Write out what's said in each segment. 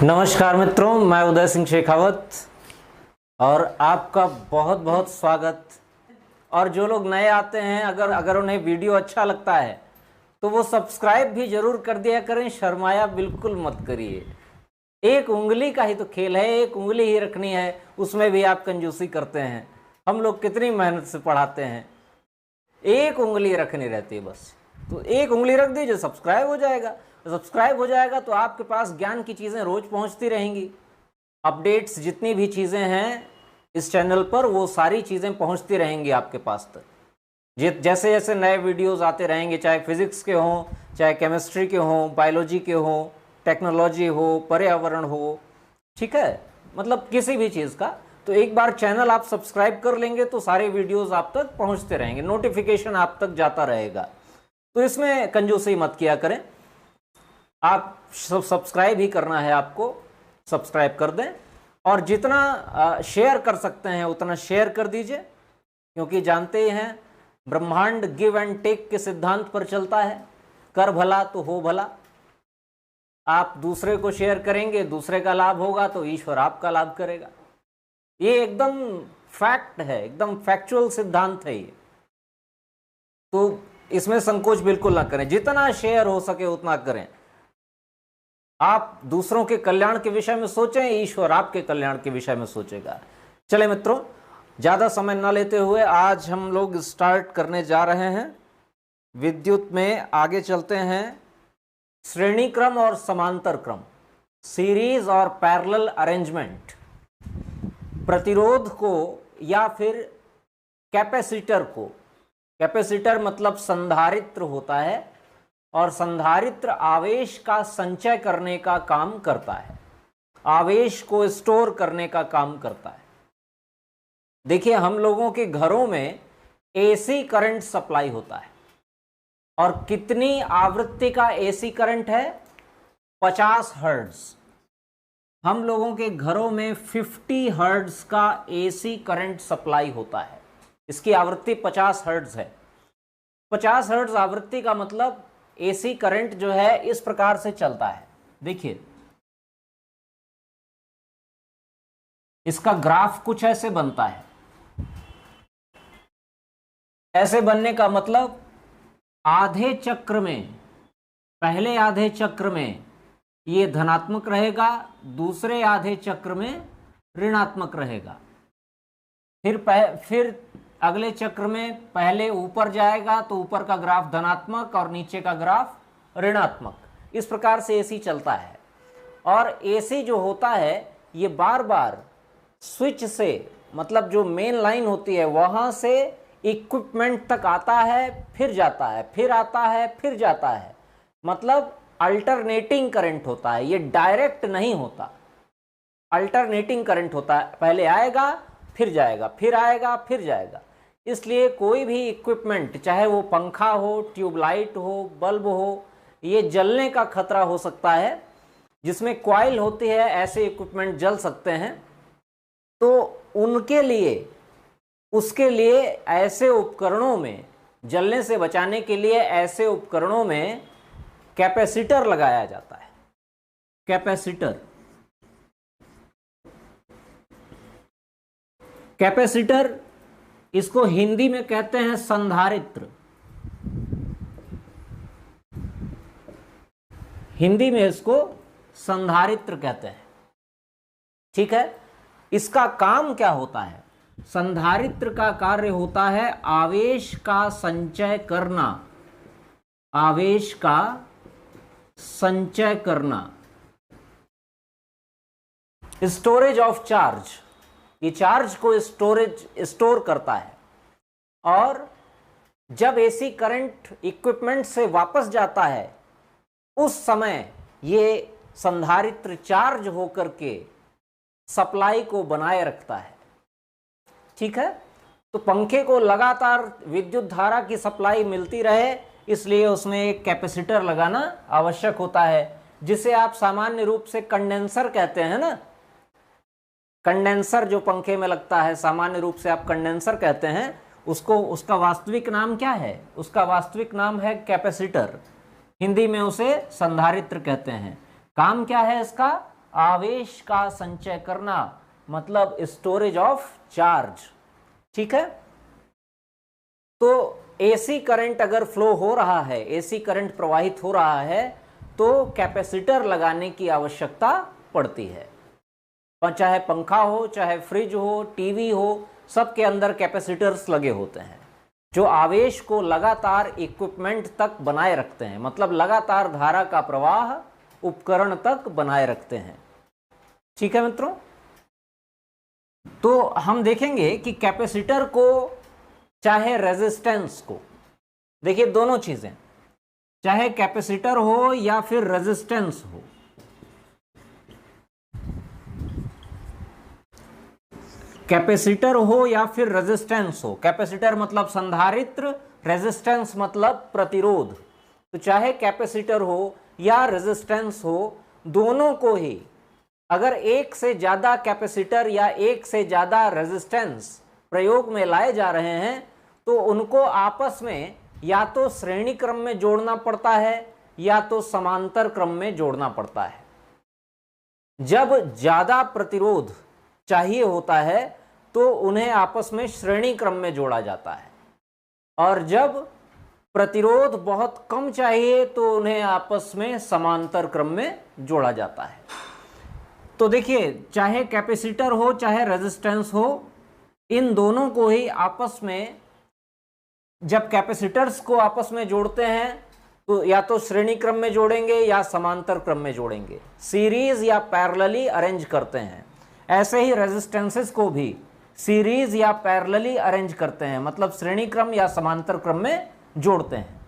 नमस्कार मित्रों, मैं उदय सिंह शेखावत और आपका बहुत बहुत स्वागत। और जो लोग नए आते हैं, अगर उन्हें वीडियो अच्छा लगता है तो वो सब्सक्राइब भी जरूर कर दिया करें। शर्माया बिल्कुल मत करिए। एक उंगली का ही तो खेल है, एक उंगली ही रखनी है, उसमें भी आप कंजूसी करते हैं। हम लोग कितनी मेहनत से पढ़ाते हैं, एक उंगली रखनी रहती है बस। तो एक उंगली रख दीजिए, सब्सक्राइब हो जाएगा। सब्सक्राइब हो जाएगा तो आपके पास ज्ञान की चीज़ें रोज पहुंचती रहेंगी। अपडेट्स जितनी भी चीज़ें हैं इस चैनल पर, वो सारी चीज़ें पहुंचती रहेंगी आपके पास तक। जैसे जैसे नए वीडियोस आते रहेंगे, चाहे फिजिक्स के हों, चाहे केमिस्ट्री के हों, बायोलॉजी के हों, टेक्नोलॉजी हो, पर्यावरण हो, ठीक है, मतलब किसी भी चीज़ का। तो एक बार चैनल आप सब्सक्राइब कर लेंगे तो सारे वीडियोस आप तक पहुंचते रहेंगे, नोटिफिकेशन आप तक जाता रहेगा। तो इसमें कंजूसी मत किया करें। आप सब्सक्राइब ही करना है, आपको सब्सक्राइब कर दें और जितना शेयर कर सकते हैं उतना शेयर कर दीजिए, क्योंकि जानते ही हैं ब्रह्मांड गिव एंड टेक के सिद्धांत पर चलता है। कर भला तो हो भला। आप दूसरे को शेयर करेंगे, दूसरे का लाभ होगा तो ईश्वर आपका लाभ करेगा। ये एकदम फैक्ट है, एकदम फैक्चुअल सिद्धांत है ये। तो इसमें संकोच बिल्कुल ना करें, जितना शेयर हो सके उतना करें। आप दूसरों के कल्याण के विषय में सोचें, ईश्वर आपके कल्याण के विषय में सोचेगा। चले मित्रों, ज़्यादा समय न लेते हुए आज हम लोग स्टार्ट करने जा रहे हैं। विद्युत में आगे चलते हैं। श्रेणी क्रम और समांतर क्रम, सीरीज और पैरेलल अरेंजमेंट। प्रतिरोध को या फिर कैपेसिटर को, कैपेसिटर मतलब संधारित्र होता है और संधारित्र आवेश का संचय करने का काम करता है, आवेश को स्टोर करने का काम करता है। देखिए, हम लोगों के घरों में एसी करंट सप्लाई होता है और कितनी आवृत्ति का एसी करंट है? 50 हर्ट्ज। हम लोगों के घरों में 50 हर्ट्ज का एसी करंट सप्लाई होता है। इसकी आवृत्ति 50 हर्ट्ज है। 50 हर्ट्ज आवृत्ति का मतलब एसी करंट जो है इस प्रकार से चलता है। देखिए, इसका ग्राफ कुछ ऐसे बनता है। ऐसे बनने का मतलब आधे चक्र में, पहले आधे चक्र में ये धनात्मक रहेगा, दूसरे आधे चक्र में ऋणात्मक रहेगा। फिर अगले चक्र में पहले ऊपर जाएगा तो ऊपर का ग्राफ धनात्मक और नीचे का ग्राफ ऋणात्मक। इस प्रकार से एसी चलता है। और एसी जो होता है ये बार बार स्विच से, मतलब जो मेन लाइन होती है वहां से इक्विपमेंट तक आता है, फिर जाता है, फिर आता है, फिर जाता है। मतलब अल्टरनेटिंग करंट होता है, ये डायरेक्ट नहीं होता, अल्टरनेटिंग करंट होता है। पहले आएगा फिर जाएगा, फिर आएगा फिर जाएगा। इसलिए कोई भी इक्विपमेंट, चाहे वो पंखा हो, ट्यूबलाइट हो, बल्ब हो, ये जलने का खतरा हो सकता है। जिसमें कॉइल होती है, ऐसे इक्विपमेंट जल सकते हैं। तो उनके लिए, उसके लिए ऐसे उपकरणों में, जलने से बचाने के लिए ऐसे उपकरणों में कैपेसिटर लगाया जाता है। कैपेसिटर, कैपेसिटर इसको हिंदी में कहते हैं संधारित्र। हिंदी में इसको संधारित्र कहते हैं, ठीक है। इसका काम क्या होता है? संधारित्र का कार्य होता है आवेश का संचय करना, आवेश का संचय करना, स्टोरेज ऑफ चार्ज। ये चार्ज को स्टोर करता है। और जब एसी करंट इक्विपमेंट से वापस जाता है उस समय ये संधारित्र चार्ज होकर के सप्लाई को बनाए रखता है, ठीक है। तो पंखे को लगातार विद्युत धारा की सप्लाई मिलती रहे, इसलिए उसमें एक कैपेसिटर लगाना आवश्यक होता है, जिसे आप सामान्य रूप से कंडेंसर कहते हैं ना। कंडेंसर जो पंखे में लगता है, सामान्य रूप से आप कंडेंसर कहते हैं उसको। उसका वास्तविक नाम क्या है? उसका वास्तविक नाम है कैपेसिटर। हिंदी में उसे संधारित्र कहते हैं। काम क्या है इसका? आवेश का संचय करना, मतलब स्टोरेज ऑफ चार्ज। ठीक है, तो एसी करंट अगर फ्लो हो रहा है, एसी करंट प्रवाहित हो रहा है, तो कैपेसिटर लगाने की आवश्यकता पड़ती है। चाहे पंखा हो, चाहे फ्रिज हो, टीवी हो, सबके अंदर कैपेसिटर्स लगे होते हैं जो आवेश को लगातार इक्विपमेंट तक बनाए रखते हैं, मतलब लगातार धारा का प्रवाह उपकरण तक बनाए रखते हैं। ठीक है मित्रों, तो हम देखेंगे कि कैपेसिटर को चाहे रेजिस्टेंस को, देखिए दोनों चीजें, चाहे कैपेसिटर हो या फिर रेजिस्टेंस हो, कैपेसिटर हो या फिर रेजिस्टेंस हो, कैपेसिटर मतलब संधारित्र, रेजिस्टेंस मतलब प्रतिरोध, तो चाहे कैपेसिटर हो या रेजिस्टेंस हो, दोनों को ही अगर एक से ज्यादा कैपेसिटर या एक से ज्यादा रेजिस्टेंस प्रयोग में लाए जा रहे हैं तो उनको आपस में या तो श्रेणी क्रम में जोड़ना पड़ता है या तो समांतर क्रम में जोड़ना पड़ता है। जब ज्यादा प्रतिरोध चाहिए होता है तो उन्हें आपस में श्रेणी क्रम में जोड़ा जाता है, और जब प्रतिरोध बहुत कम चाहिए तो उन्हें आपस में समांतर क्रम में जोड़ा जाता है। तो देखिए, चाहे कैपेसिटर हो चाहे रेजिस्टेंस हो, इन दोनों को ही आपस में, जब कैपेसिटर्स को आपस में जोड़ते हैं तो या तो श्रेणी क्रम में जोड़ेंगे या समांतर क्रम में जोड़ेंगे, सीरीज या पैरेलली अरेंज करते हैं। ऐसे ही रेजिस्टेंसेस को भी सीरीज या पैरेलली अरेंज करते हैं, मतलब श्रेणी क्रम या समांतर क्रम में जोड़ते हैं।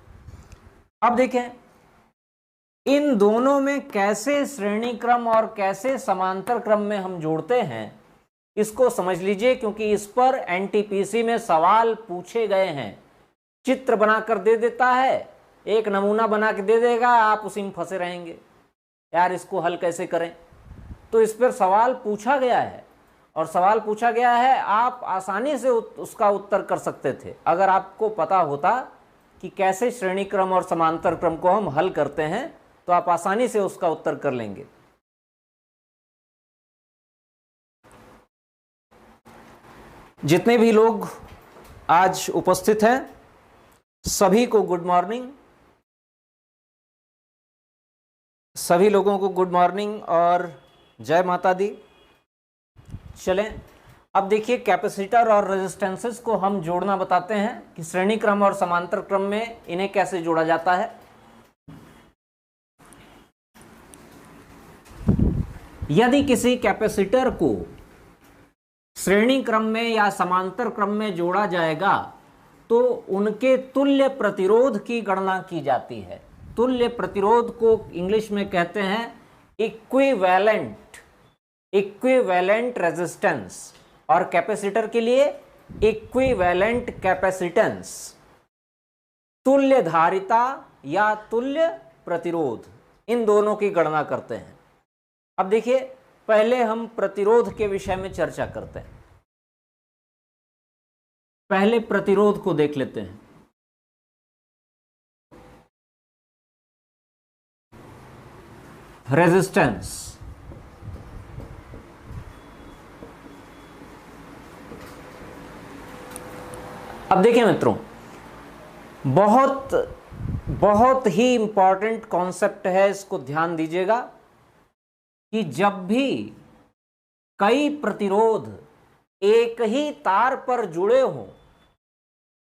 अब देखें इन दोनों में कैसे श्रेणी क्रम और कैसे समांतर क्रम में हम जोड़ते हैं, इसको समझ लीजिए, क्योंकि इस पर एनटीपीसी में सवाल पूछे गए हैं। चित्र बनाकर दे देता है, एक नमूना बना के दे देगा, आप उसी में फंसे रहेंगे, यार इसको हल कैसे करें। तो इस पर सवाल पूछा गया है, और सवाल पूछा गया है, आप आसानी से उसका उत्तर कर सकते थे अगर आपको पता होता कि कैसे श्रेणी क्रम और समांतर क्रम को हम हल करते हैं, तो आप आसानी से उसका उत्तर कर लेंगे। जितने भी लोग आज उपस्थित हैं सभी को गुड मॉर्निंग, सभी लोगों को गुड मॉर्निंग और जय माता दी। चलें अब देखिए, कैपेसिटर और रेजिस्टेंसेस को हम जोड़ना बताते हैं कि श्रेणी क्रम और समांतर क्रम में इन्हें कैसे जोड़ा जाता है। यदि किसी कैपेसिटर को श्रेणी क्रम में या समांतर क्रम में जोड़ा जाएगा तो उनके तुल्य प्रतिरोध की गणना की जाती है। तुल्य प्रतिरोध को इंग्लिश में कहते हैं इक्विवेलेंट रेजिस्टेंस, और कैपेसिटर के लिए इक्विवेलेंट कैपेसिटेंस। तुल्य धारिता या तुल्य प्रतिरोध, इन दोनों की गणना करते हैं। अब देखिए, पहले हम प्रतिरोध के विषय में चर्चा करते हैं। पहले प्रतिरोध को देख लेते हैं। रेजिस्टेंस, अब देखिए मित्रों, बहुत ही इंपॉर्टेंट कॉन्सेप्ट है, इसको ध्यान दीजिएगा कि जब भी कई प्रतिरोध एक ही तार पर जुड़े हों,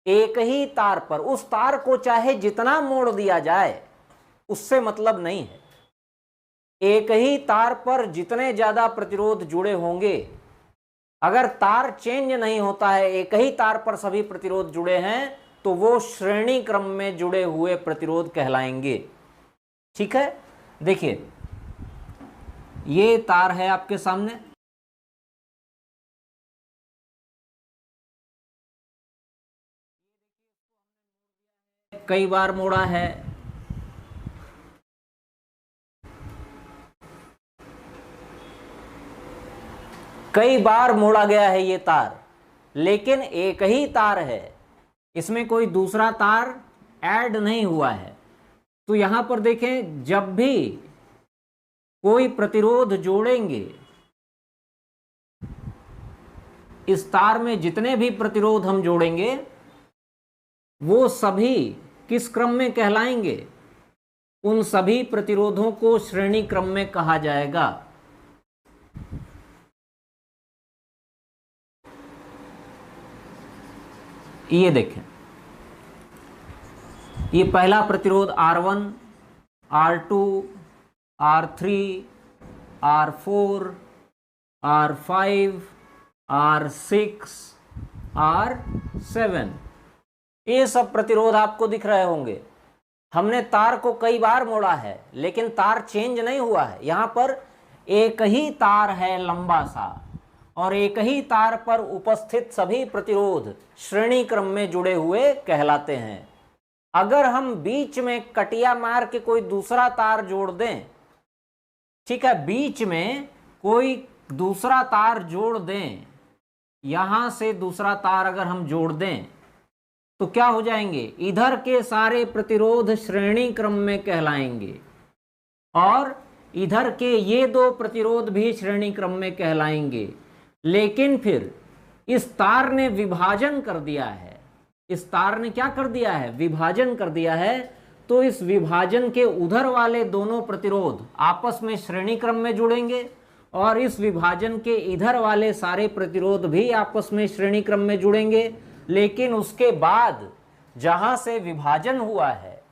एक ही तार पर, उस तार को चाहे जितना मोड़ दिया जाए उससे मतलब नहीं है। एक ही तार पर जितने ज्यादा प्रतिरोध जुड़े होंगे, अगर तार चेंज नहीं होता है, एक ही तार पर सभी प्रतिरोध जुड़े हैं, तो वो श्रेणी क्रम में जुड़े हुए प्रतिरोध कहलाएंगे। ठीक है, देखिए ये तार है आपके सामने, कई बार मोड़ा है, कई बार मोड़ा गया है ये तार, लेकिन एक ही तार है, इसमें कोई दूसरा तार ऐड नहीं हुआ है। तो यहां पर देखें, जब भी कोई प्रतिरोध जोड़ेंगे, इस तार में जितने भी प्रतिरोध हम जोड़ेंगे वो सभी किस क्रम में कहलाएंगे? उन सभी प्रतिरोधों को श्रेणी क्रम में कहा जाएगा। ये देखें, ये पहला प्रतिरोध R1, R2, R3, R4, R5, R6, R7, ये सब प्रतिरोध आपको दिख रहे होंगे। हमने तार को कई बार मोड़ा है लेकिन तार चेंज नहीं हुआ है। यहां पर एक ही तार है लंबा सा, और एक ही तार पर उपस्थित सभी प्रतिरोध श्रेणी क्रम में जुड़े हुए कहलाते हैं। अगर हम बीच में कटिया मार के कोई दूसरा तार जोड़ दें, ठीक है, बीच में कोई दूसरा तार जोड़ दें, यहां से दूसरा तार अगर हम जोड़ दें तो क्या हो जाएंगे? इधर के सारे प्रतिरोध श्रेणी क्रम में कहलाएंगे और इधर के ये दो प्रतिरोध भी श्रेणी क्रम में कहलाएंगे। लेकिन फिर इस तार ने विभाजन कर दिया है, इस तार ने क्या कर दिया है? विभाजन कर दिया है। तो इस विभाजन के उधर वाले दोनों प्रतिरोध आपस में श्रेणी क्रम में जुड़ेंगे और इस विभाजन के इधर वाले सारे प्रतिरोध भी आपस में श्रेणी क्रम में जुड़ेंगे। लेकिन उसके बाद जहां से विभाजन हुआ है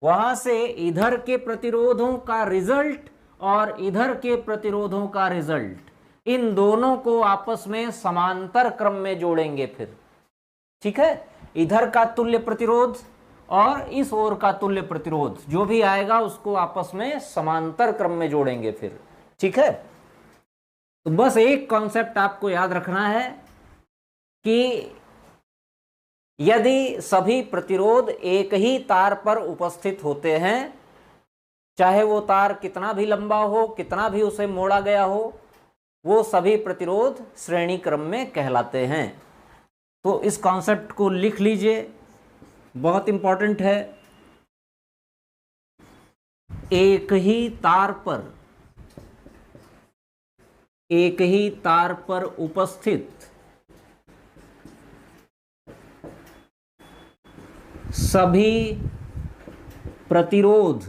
वहां से इधर के प्रतिरोधों का रिजल्ट और इधर के प्रतिरोधों का रिजल्ट, इन दोनों को आपस में समांतर क्रम में जोड़ेंगे फिर, ठीक है। इधर का तुल्य प्रतिरोध और इस ओर का तुल्य प्रतिरोध जो भी आएगा उसको आपस में समांतर क्रम में जोड़ेंगे फिर, ठीक है। तो बस एक कॉन्सेप्ट आपको याद रखना है कि यदि सभी प्रतिरोध एक ही तार पर उपस्थित होते हैं, चाहे वो तार कितना भी लंबा हो, कितना भी उसे मोड़ा गया हो, वो सभी प्रतिरोध श्रेणी क्रम में कहलाते हैं। तो इस कॉन्सेप्ट को लिख लीजिए, बहुत इंपॉर्टेंट है। एक ही तार पर उपस्थित सभी प्रतिरोध,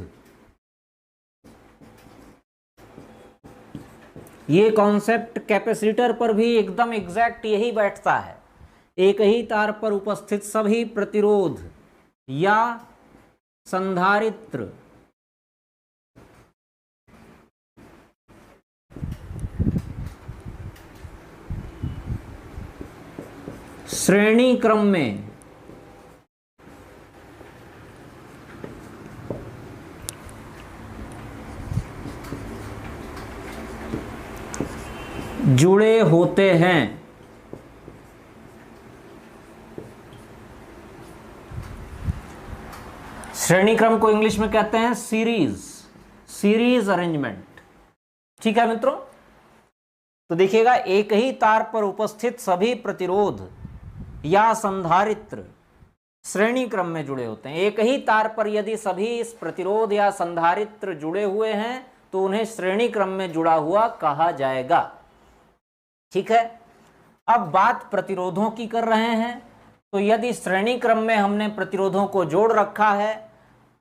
ये कॉन्सेप्ट कैपेसिटर पर भी एकदम एग्जैक्ट यही बैठता है। एक ही तार पर उपस्थित सभी प्रतिरोध या संधारित्र श्रेणी क्रम में जुड़े होते हैं। श्रेणी क्रम को इंग्लिश में कहते हैं सीरीज अरेंजमेंट, ठीक है मित्रों। तो देखिएगा, एक ही तार पर उपस्थित सभी प्रतिरोध या संधारित्र श्रेणी क्रम में जुड़े होते हैं। एक ही तार पर यदि सभी इस प्रतिरोध या संधारित्र जुड़े हुए हैं तो उन्हें श्रेणी क्रम में जुड़ा हुआ कहा जाएगा, ठीक है। अब बात प्रतिरोधों की कर रहे हैं, तो यदि श्रेणी क्रम में हमने प्रतिरोधों को जोड़ रखा है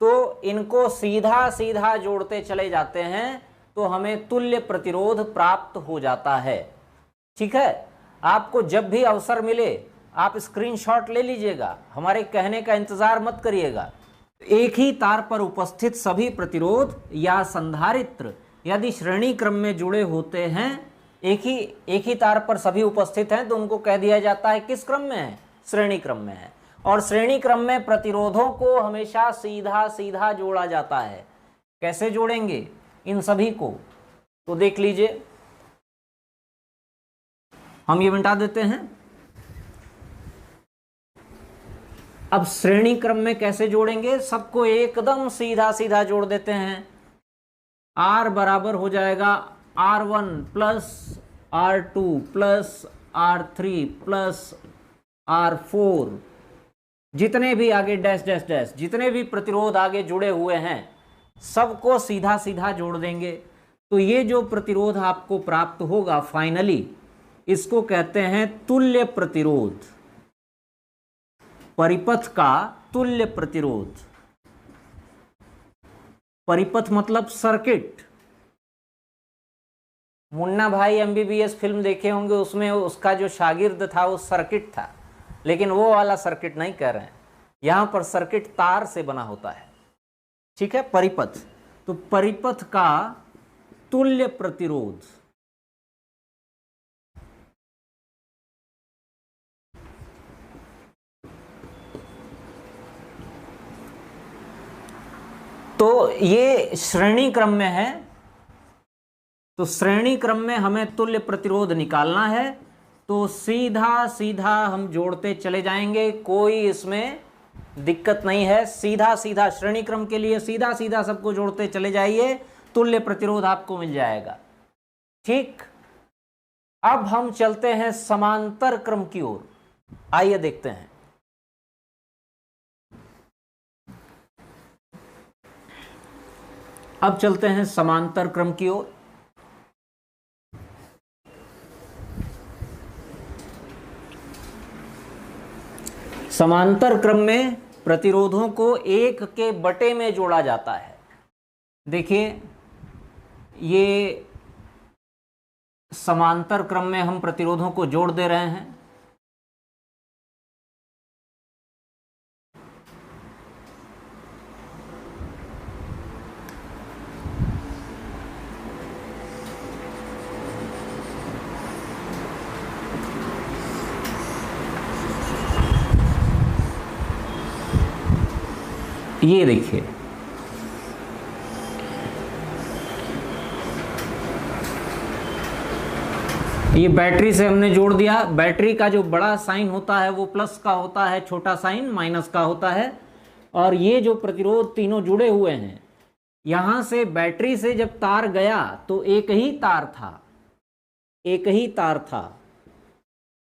तो इनको सीधा सीधा जोड़ते चले जाते हैं तो हमें तुल्य प्रतिरोध प्राप्त हो जाता है, ठीक है। आपको जब भी अवसर मिले आप स्क्रीनशॉट ले लीजिएगा, हमारे कहने का इंतजार मत करिएगा। एक ही तार पर उपस्थित सभी प्रतिरोध या संधारित्र यदि श्रेणी क्रम में जुड़े होते हैं, एक ही तार पर सभी उपस्थित हैं, तो उनको कह दिया जाता है किस क्रम में है? श्रेणी क्रम में है। और श्रेणी क्रम में प्रतिरोधों को हमेशा सीधा सीधा जोड़ा जाता है। कैसे जोड़ेंगे इन सभी को? तो देख लीजिए, हम ये मिटा देते हैं। अब श्रेणी क्रम में कैसे जोड़ेंगे? सबको एकदम सीधा सीधा जोड़ देते हैं। R बराबर हो जाएगा R1 plus R2 plus R3 plus R4, जितने भी आगे डैश डैश डैश जितने भी प्रतिरोध आगे जुड़े हुए हैं सबको सीधा सीधा जोड़ देंगे। तो ये जो प्रतिरोध आपको प्राप्त होगा फाइनली, इसको कहते हैं तुल्य प्रतिरोध, परिपथ का तुल्य प्रतिरोध। परिपथ मतलब सर्किट। मुन्ना भाई एमबीबीएस फिल्म देखे होंगे, उसमें उसका जो शागिर्द था वो सर्किट था, लेकिन वो वाला सर्किट नहीं कह रहे हैं, यहां पर सर्किट तार से बना होता है। ठीक है, परिपथ। तो परिपथ का तुल्य प्रतिरोध, तो ये श्रेणी क्रम में है। तो श्रेणी क्रम में हमें तुल्य प्रतिरोध निकालना है, तो सीधा सीधा हम जोड़ते चले जाएंगे, कोई इसमें दिक्कत नहीं है। सीधा सीधा श्रेणी क्रम के लिए सीधा सीधा सबको जोड़ते चले जाइए, तुल्य प्रतिरोध आपको मिल जाएगा। ठीक, अब हम चलते हैं समांतर क्रम की ओर। आइए देखते हैं। अब चलते हैं समांतर क्रम की ओर। समांतर क्रम में प्रतिरोधों को एक के बटे में जोड़ा जाता है। देखिए, ये समांतर क्रम में हम प्रतिरोधों को जोड़ दे रहे हैं। ये देखिए, ये बैटरी से हमने जोड़ दिया। बैटरी का जो बड़ा साइन होता है वो प्लस का होता है, छोटा साइन माइनस का होता है। और ये जो प्रतिरोध तीनों जुड़े हुए हैं, यहां से बैटरी से जब तार गया तो एक ही तार था, एक ही तार था।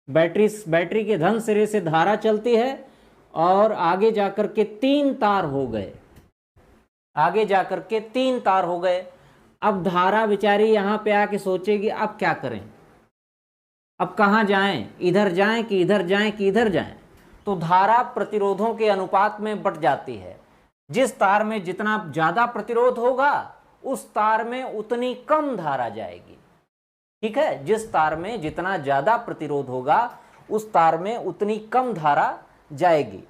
बैटरी के धन सिरे से धारा चलती है और आगे जाकर के 3 तार हो गए, आगे जाकर के 3 तार हो गए। अब धारा बेचारी यहां पे आके सोचेगी अब क्या करें, अब कहां जाएं, इधर जाएं कि इधर जाएं कि इधर जाएं। तो धारा प्रतिरोधों के अनुपात में बट जाती है। जिस तार में जितना ज्यादा प्रतिरोध होगा उस तार में उतनी कम धारा जाएगी। ठीक है, जिस तार में जितना ज्यादा प्रतिरोध होगा उस तार में उतनी कम धारा जाएगी।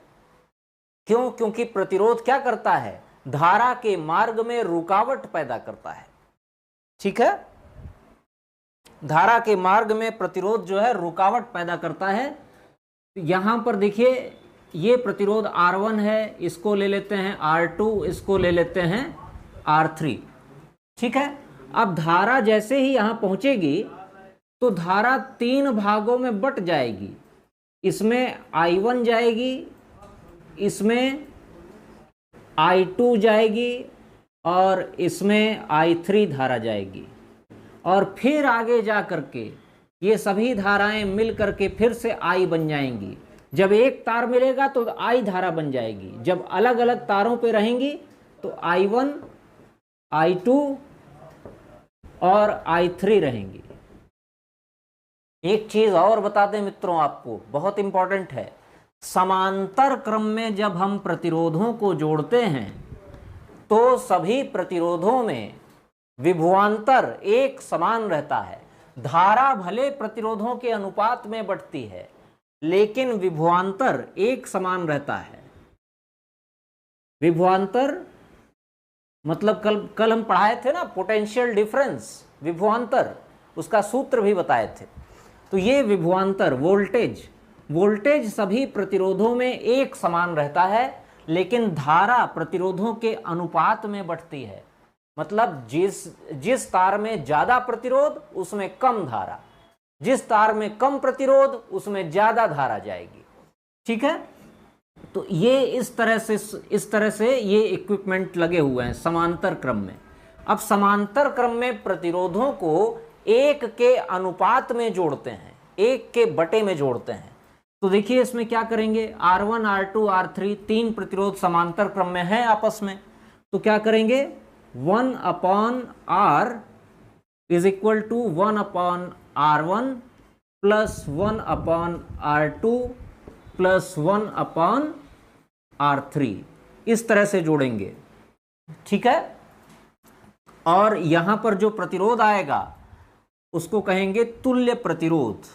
क्यों? क्योंकि प्रतिरोध क्या करता है, धारा के मार्ग में रुकावट पैदा करता है। ठीक है, धारा के मार्ग में प्रतिरोध जो है रुकावट पैदा करता है। यहां पर देखिए, ये प्रतिरोध R1 है, इसको ले लेते हैं R2, इसको ले लेते हैं R3। ठीक है, अब धारा जैसे ही यहां पहुंचेगी तो धारा 3 भागों में बट जाएगी। इसमें I1 जाएगी, इसमें I2 जाएगी और इसमें I3 धारा जाएगी। और फिर आगे जा करके ये सभी धाराएं मिल करके फिर से I बन जाएंगी। जब एक तार मिलेगा तो I धारा बन जाएगी। जब अलग अलग तारों पे रहेंगी तो I1, I2 और I3 रहेंगी। एक चीज और बता दें मित्रों, आपको बहुत इंपॉर्टेंट है। समांतर क्रम में जब हम प्रतिरोधों को जोड़ते हैं तो सभी प्रतिरोधों में विभवांतर एक समान रहता है। धारा भले प्रतिरोधों के अनुपात में बढ़ती है लेकिन विभवांतर एक समान रहता है। विभवांतर मतलब कल हम पढ़ाए थे ना, पोटेंशियल डिफरेंस, विभवांतर, उसका सूत्र भी बताए थे। तो ये विभवांतर वोल्टेज सभी प्रतिरोधों में एक समान रहता है, लेकिन धारा प्रतिरोधों के अनुपात में बढ़ती है। मतलब जिस तार में ज्यादा प्रतिरोध उसमें कम धारा, जिस तार में कम प्रतिरोध उसमें ज्यादा धारा जाएगी। ठीक है, तो ये इस तरह से ये इक्विपमेंट लगे हुए हैं समांतर क्रम में। अब समांतर क्रम में प्रतिरोधों को एक के अनुपात में जोड़ते हैं, एक के बटे में जोड़ते हैं। तो देखिए इसमें क्या करेंगे, R1, R2, R3 तीन प्रतिरोध समांतर क्रम में हैं आपस में। तो क्या करेंगे, 1/R is equal to 1/R1 plus 1/R2 plus 1/R3, इस तरह से जोड़ेंगे। ठीक है, और यहां पर जो प्रतिरोध आएगा उसको कहेंगे तुल्य प्रतिरोध।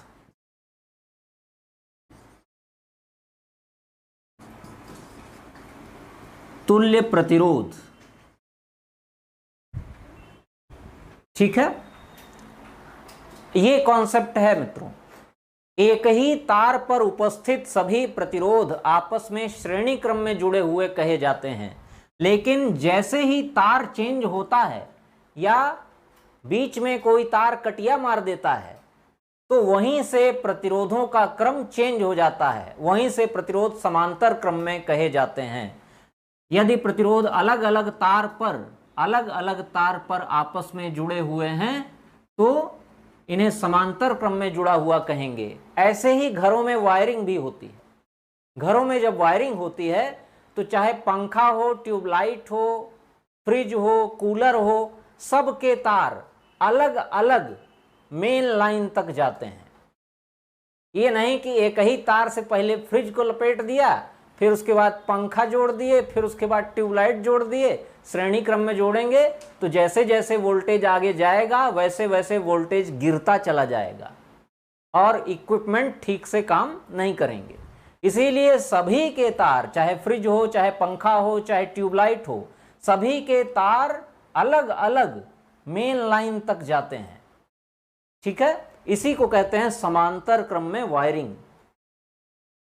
तुल्य प्रतिरोध, ठीक है। ये कॉन्सेप्ट है मित्रों, एक ही तार पर उपस्थित सभी प्रतिरोध आपस में श्रेणी क्रम में जुड़े हुए कहे जाते हैं, लेकिन जैसे ही तार चेंज होता है या बीच में कोई तार कटिया मार देता है तो वहीं से प्रतिरोधों का क्रम चेंज हो जाता है, वहीं से प्रतिरोध समांतर क्रम में कहे जाते हैं। यदि प्रतिरोध अलग अलग तार पर आपस में जुड़े हुए हैं तो इन्हें समांतर क्रम में जुड़ा हुआ कहेंगे। ऐसे ही घरों में वायरिंग भी होती है। घरों में जब वायरिंग होती है तो चाहे पंखा हो, ट्यूबलाइट हो, फ्रिज हो, कूलर हो, सबके तार अलग अलग मेन लाइन तक जाते हैं। ये नहीं कि एक ही तार से पहले फ्रिज को लपेट दिया, फिर उसके बाद पंखा जोड़ दिए, फिर उसके बाद ट्यूबलाइट जोड़ दिए। श्रेणी क्रम में जोड़ेंगे तो जैसे जैसे वोल्टेज आगे जाएगा वैसे वैसे वोल्टेज गिरता चला जाएगा और इक्विपमेंट ठीक से काम नहीं करेंगे। इसीलिए सभी के तार, चाहे फ्रिज हो, चाहे पंखा हो, चाहे ट्यूबलाइट हो, सभी के तार अलग अलग मेन लाइन तक जाते हैं। ठीक है, इसी को कहते हैं समांतर क्रम में वायरिंग।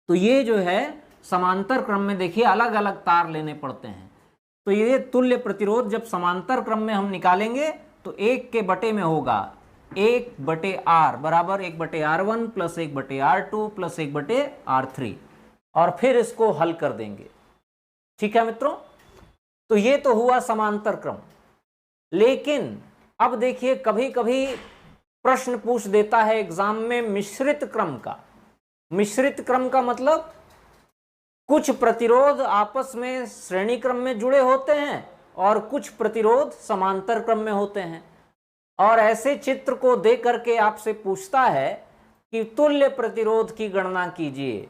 तो ये जो है समांतर क्रम में देखिए अलग अलग तार लेने पड़ते हैं। तो ये तुल्य प्रतिरोध जब समांतर क्रम में हम निकालेंगे तो 1 के बटे में होगा 1/R बराबर 1/R1 plus 1/R2 plus 1/R3, और फिर इसको हल कर देंगे। ठीक है मित्रों, तो ये तो हुआ समांतर क्रम। लेकिन अब देखिए कभी कभी प्रश्न पूछ देता है एग्जाम में मिश्रित क्रम का। मिश्रित क्रम का मतलब कुछ प्रतिरोध आपस में श्रेणी क्रम में जुड़े होते हैं और कुछ प्रतिरोध समांतर क्रम में होते हैं। और ऐसे चित्र को देख करके आपसे पूछता है कि तुल्य प्रतिरोध की गणना कीजिए।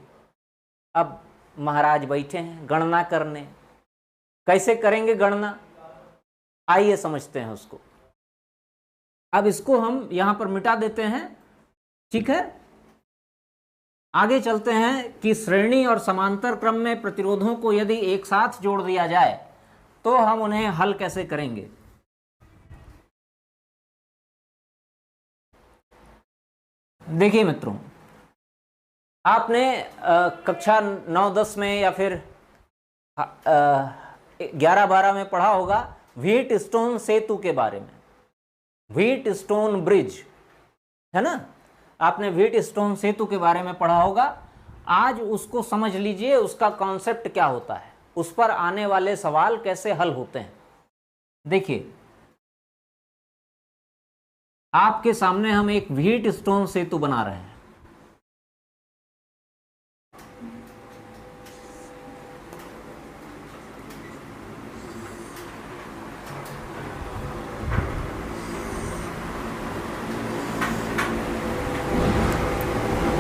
अब महाराज बैठे हैं गणना करने, कैसे करेंगे गणना, आइए समझते हैं उसको। अब इसको हम यहां पर मिटा देते हैं। ठीक है, आगे चलते हैं कि श्रेणी और समांतर क्रम में प्रतिरोधों को यदि एक साथ जोड़ दिया जाए तो हम उन्हें हल कैसे करेंगे। देखिए मित्रों, आपने कक्षा 9-10 में या फिर 11-12 में पढ़ा होगा व्हीट स्टोन सेतु के बारे में, व्हीट स्टोन ब्रिज, है ना। आपने व्हीट स्टोन सेतु के बारे में पढ़ा होगा। आज उसको समझ लीजिए, उसका कॉन्सेप्ट क्या होता है, उस पर आने वाले सवाल कैसे हल होते हैं। देखिए, आपके सामने हम एक व्हीट स्टोन सेतु बना रहे हैं।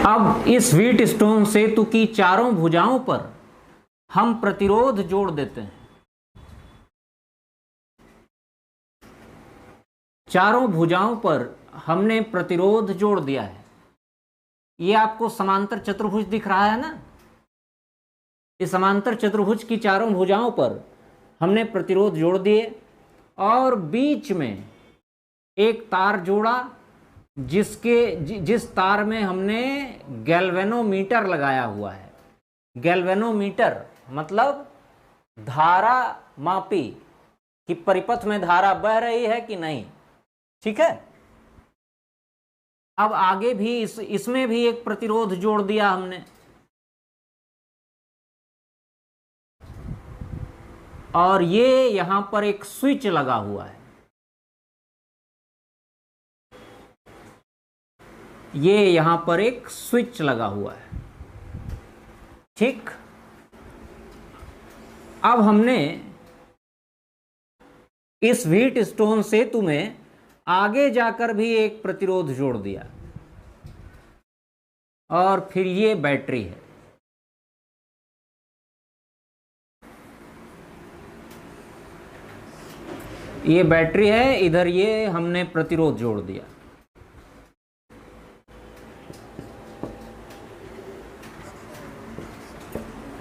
अब इस व्हीट स्टोन सेतु की चारों भुजाओं पर हम प्रतिरोध जोड़ देते हैं। चारों भुजाओं पर हमने प्रतिरोध जोड़ दिया है। ये आपको समांतर चतुर्भुज दिख रहा है ना। इस समांतर चतुर्भुज की चारों भुजाओं पर हमने प्रतिरोध जोड़ दिए और बीच में एक तार जोड़ा जिस तार में हमने गैल्वेनोमीटर लगाया हुआ है। गैल्वेनोमीटर मतलब धारा मापी कि परिपथ में धारा बह रही है कि नहीं। ठीक है, अब आगे भी इसमें भी एक प्रतिरोध जोड़ दिया हमने और ये यहां पर एक स्विच लगा हुआ है। ये यहां पर एक स्विच लगा हुआ है। ठीक, अब हमने इस व्हीट स्टोन सेतु में आगे जाकर भी एक प्रतिरोध जोड़ दिया, और फिर ये बैटरी है। ये बैटरी है, इधर ये हमने प्रतिरोध जोड़ दिया।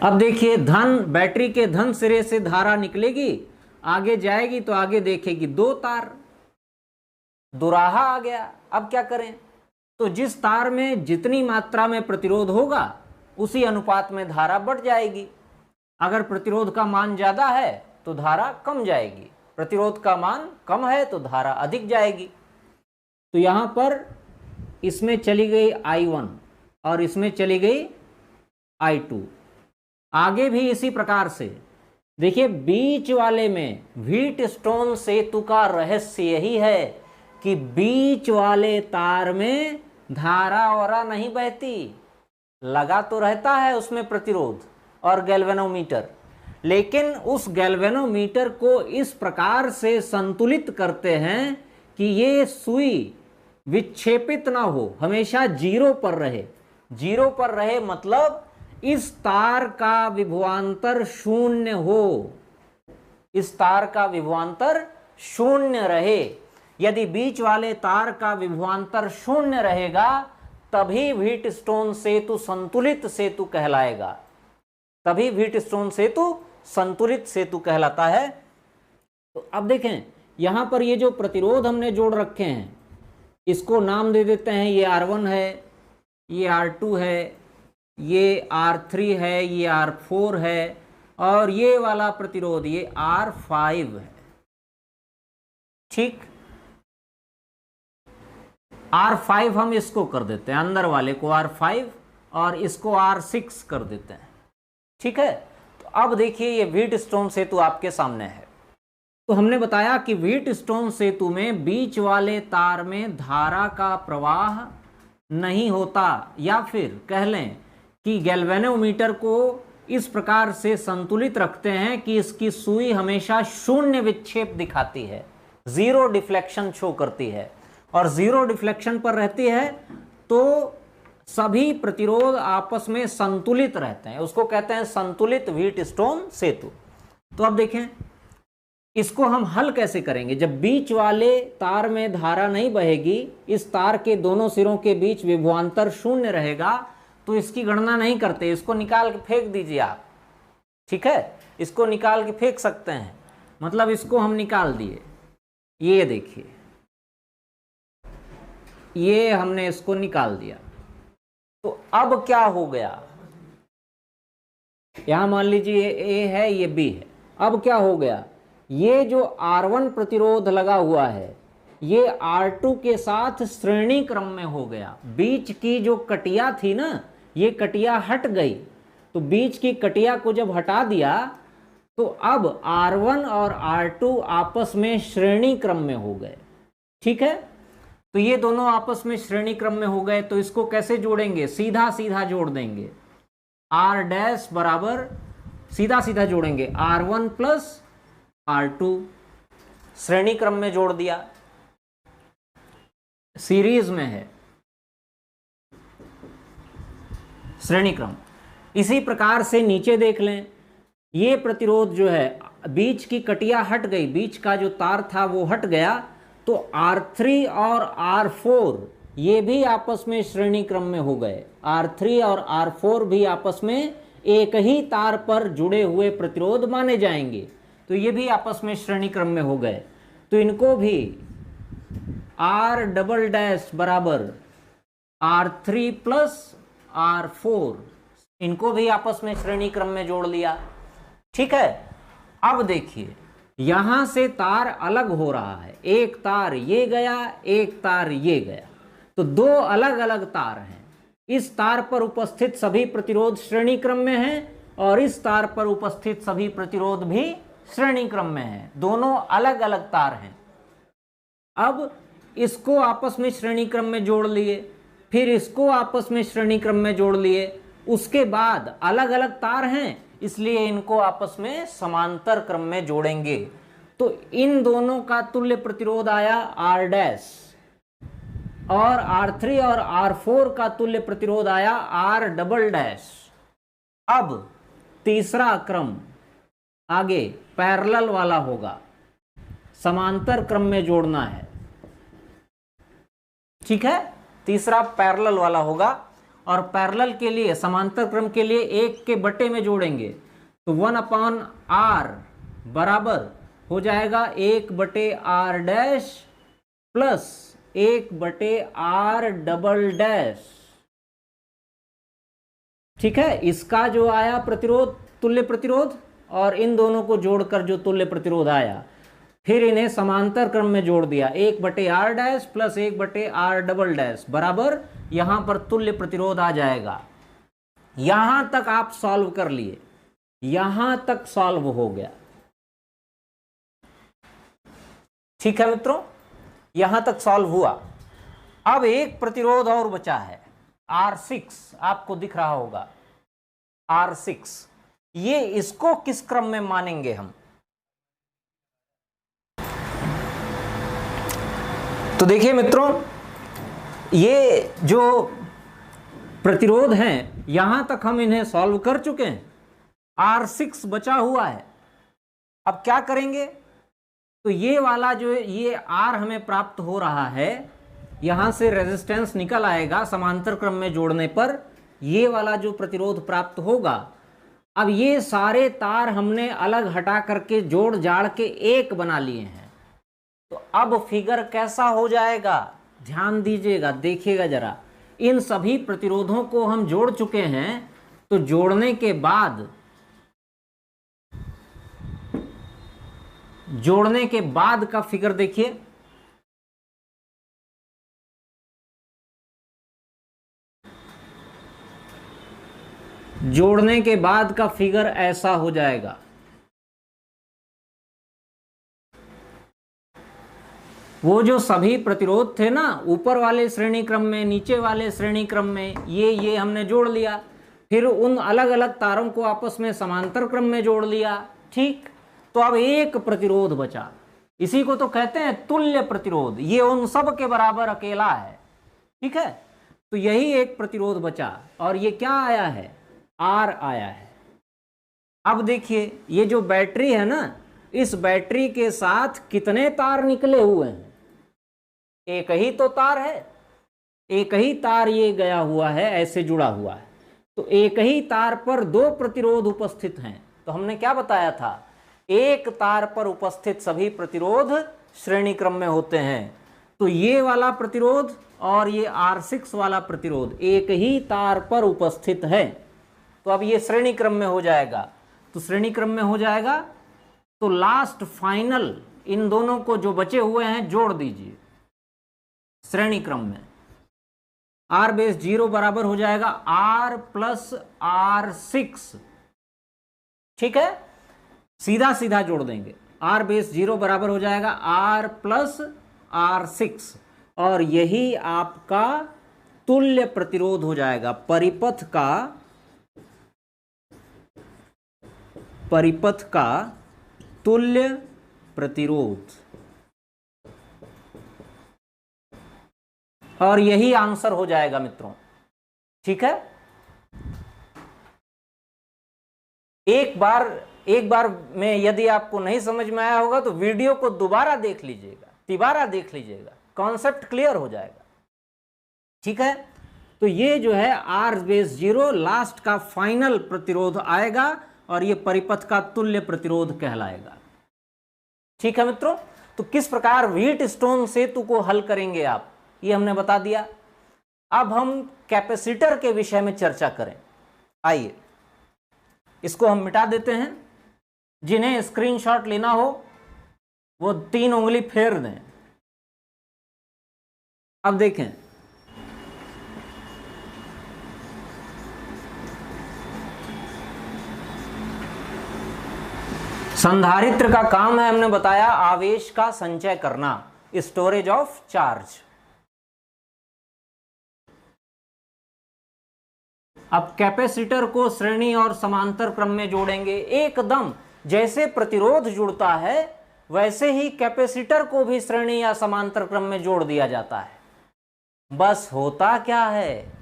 अब देखिए, धन बैटरी के धन सिरे से धारा निकलेगी, आगे जाएगी तो आगे देखेगी 2 तार, दोराहा आ गया। अब क्या करें? तो जिस तार में जितनी मात्रा में प्रतिरोध होगा उसी अनुपात में धारा बढ़ जाएगी। अगर प्रतिरोध का मान ज्यादा है तो धारा कम जाएगी, प्रतिरोध का मान कम है तो धारा अधिक जाएगी। तो यहां पर इसमें चली गई I1 और इसमें चली गई I2। आगे भी इसी प्रकार से देखिए, बीच वाले में व्हीटस्टोन सेतु का रहस्य यही है कि बीच वाले तार में धारा वरा नहीं बहती, लगा तो रहता है उसमें प्रतिरोध और गैल्वेनोमीटर, लेकिन उस गैल्वेनोमीटर को इस प्रकार से संतुलित करते हैं कि ये सुई विक्षेपित ना हो, हमेशा 0 पर रहे। 0 पर रहे मतलब इस तार का विभवांतर 0 हो, इस तार का विभवांतर 0 रहे। यदि बीच वाले तार का विभवांतर 0 रहेगा तभी व्हीटस्टोन सेतु संतुलित सेतु कहलाएगा, तभी व्हीटस्टोन सेतु संतुलित सेतु कहलाता है। तो अब देखें, यहां पर ये जो प्रतिरोध हमने जोड़ रखे हैं इसको नाम दे देते हैं, ये R1 है, ये R2 है, ये R3 है, ये R4 है, और ये वाला प्रतिरोध ये R5 है। ठीक, R5 हम इसको कर देते हैं, अंदर वाले को R5 और इसको R6 कर देते हैं। ठीक है, तो अब देखिए ये व्हीटस्टोन सेतु आपके सामने है। तो हमने बताया कि व्हीटस्टोन सेतु में बीच वाले तार में धारा का प्रवाह नहीं होता, या फिर कह लें कि गैल्वेनोमीटर को इस प्रकार से संतुलित रखते हैं कि इसकी सुई हमेशा 0 विक्षेप दिखाती है, 0 डिफ्लेक्शन शो करती है, और 0 डिफ्लेक्शन पर रहती है तो सभी प्रतिरोध आपस में संतुलित रहते हैं, उसको कहते हैं संतुलित व्हीटस्टोन सेतु। तो अब देखें इसको हम हल कैसे करेंगे। जब बीच वाले तार में धारा नहीं बहेगी, इस तार के दोनों सिरों के बीच विभवांतर 0 रहेगा, तो इसकी गणना नहीं करते, इसको निकाल के फेंक दीजिए आप। ठीक है, इसको निकाल के फेंक सकते हैं, मतलब इसको हम निकाल दिए। ये देखिए, ये हमने इसको निकाल दिया। तो अब क्या हो गया, यहां मान लीजिए ये A है, ये B है। अब क्या हो गया, ये जो R1 प्रतिरोध लगा हुआ है ये R2 के साथ श्रेणी क्रम में हो गया। बीच की जो कटिया थी ना, ये कटिया हट गई, तो बीच की कटिया को जब हटा दिया तो अब R1 और R2 आपस में श्रेणी क्रम में हो गए। ठीक है, तो ये दोनों आपस में श्रेणी क्रम में हो गए, तो इसको कैसे जोड़ेंगे, सीधा सीधा जोड़ देंगे। R डैश बराबर सीधा सीधा जोड़ेंगे R1 प्लस R2, श्रेणी क्रम में जोड़ दिया, सीरीज में है, श्रेणी क्रम। इसी प्रकार से नीचे देख लें, ये प्रतिरोध जो है बीच की कटिया हट गई, बीच का जो तार था वो हट गया, तो R3 और R4 ये भी आपस में श्रेणी क्रम में हो गए। R3 और R4 भी आपस में एक ही तार पर जुड़े हुए प्रतिरोध माने जाएंगे, तो ये भी आपस में श्रेणी क्रम में हो गए। तो इनको भी R डबल डैश बराबर R3 प्लस R4, इनको भी आपस में श्रेणी क्रम में जोड़ लिया। ठीक है, अब देखिए यहां से तार अलग हो रहा है, एक तार ये गया, एक तार ये गया, तो 2 अलग अलग तार हैं। इस तार पर उपस्थित सभी प्रतिरोध श्रेणी क्रम में हैं और इस तार पर उपस्थित सभी प्रतिरोध भी श्रेणी क्रम में हैं, दोनों अलग अलग तार हैं। अब इसको आपस में श्रेणी क्रम में जोड़ लिए, फिर इसको आपस में श्रेणी क्रम में जोड़ लिए, उसके बाद अलग अलग तार हैं इसलिए इनको आपस में समांतर क्रम में जोड़ेंगे। तो इन दोनों का तुल्य प्रतिरोध आया R डैश, और R3 और R4 का तुल्य प्रतिरोध आया R डबल डैश। अब तीसरा क्रम आगे पैरेलल वाला होगा, समांतर क्रम में जोड़ना है, ठीक है। तीसरा पैरेलल वाला होगा, और पैरेलल के लिए, समांतर क्रम के लिए 1 के बटे में जोड़ेंगे, तो 1/R बराबर हो जाएगा 1/R dash plus 1/R double dash, ठीक है। इसका जो आया प्रतिरोध, तुल्य प्रतिरोध, और इन दोनों को जोड़कर जो तुल्य प्रतिरोध आया, फिर इन्हें समांतर क्रम में जोड़ दिया, 1/R dash plus 1/R double dash बराबर, यहां पर तुल्य प्रतिरोध आ जाएगा। यहां तक आप सॉल्व कर लिए, यहां तक सॉल्व हो गया, ठीक है मित्रों, यहां तक सॉल्व हुआ। अब एक प्रतिरोध और बचा है, R6, आपको दिख रहा होगा R6। ये इसको किस क्रम में मानेंगे हम? तो देखिए मित्रों, ये जो प्रतिरोध हैं यहां तक हम इन्हें सॉल्व कर चुके हैं, R6 बचा हुआ है। अब क्या करेंगे? तो ये वाला जो ये R हमें प्राप्त हो रहा है, यहां से रेजिस्टेंस निकल आएगा समांतर क्रम में जोड़ने पर, ये वाला जो प्रतिरोध प्राप्त होगा। अब ये सारे तार हमने अलग हटा करके जोड़ जाड़ के एक बना लिए हैं, तो अब फिगर कैसा हो जाएगा? ध्यान दीजिएगा, देखिएगा जरा। इन सभी प्रतिरोधों को हम जोड़ चुके हैं, तो जोड़ने के बाद का फिगर देखिए। जोड़ने के बाद का फिगर ऐसा हो जाएगा। वो जो सभी प्रतिरोध थे ना, ऊपर वाले श्रेणी क्रम में, नीचे वाले श्रेणी क्रम में, ये हमने जोड़ लिया, फिर उन अलग अलग तारों को आपस में समांतर क्रम में जोड़ लिया, ठीक। तो अब एक प्रतिरोध बचा, इसी को तो कहते हैं तुल्य प्रतिरोध। ये उन सब के बराबर अकेला है, ठीक है। तो यही एक प्रतिरोध बचा, और ये क्या आया है? R आया है। अब देखिए, ये जो बैटरी है ना, इस बैटरी के साथ कितने तार निकले हुए हैं? एक ही तो तार है, एक ही तार ये गया हुआ है, ऐसे जुड़ा हुआ है। तो एक ही तार पर दो प्रतिरोध उपस्थित हैं। तो हमने क्या बताया था? एक तार पर उपस्थित सभी प्रतिरोध श्रेणी क्रम में होते हैं। तो ये वाला प्रतिरोध और ये R6 वाला प्रतिरोध एक ही तार पर उपस्थित है, तो अब ये श्रेणी क्रम में हो जाएगा। तो श्रेणी क्रम में हो जाएगा, तो लास्ट फाइनल इन दोनों को जो बचे हुए हैं जोड़ दीजिए श्रेणी क्रम में। R बेस 0 बराबर हो जाएगा R प्लस R6, ठीक है। सीधा सीधा जोड़ देंगे, R बेस 0 बराबर हो जाएगा R प्लस R6, और यही आपका तुल्य प्रतिरोध हो जाएगा। परिपथ का तुल्य प्रतिरोध, और यही आंसर हो जाएगा मित्रों, ठीक है। एक बार में यदि आपको नहीं समझ में आया होगा तो वीडियो को दोबारा देख लीजिएगा, तिबारा देख लीजिएगा, कॉन्सेप्ट क्लियर हो जाएगा, ठीक है। तो ये जो है R बेस 0 लास्ट का फाइनल प्रतिरोध आएगा, और ये परिपथ का तुल्य प्रतिरोध कहलाएगा, ठीक है मित्रों। तो किस प्रकार व्हीटस्टोन सेतु को हल करेंगे आप, ये हमने बता दिया। अब हम कैपेसिटर के विषय में चर्चा करें। आइए इसको हम मिटा देते हैं। जिन्हें स्क्रीनशॉट लेना हो वो 3 उंगली फेर दें। अब देखें, संधारित्र का काम है, हमने बताया, आवेश का संचय करना, स्टोरेज ऑफ चार्ज। अब कैपेसिटर को श्रेणी और समांतर क्रम में जोड़ेंगे, एकदम जैसे प्रतिरोध जुड़ता है वैसे ही कैपेसिटर को भी श्रेणी या समांतर क्रम में जोड़ दिया जाता है। बस होता क्या है,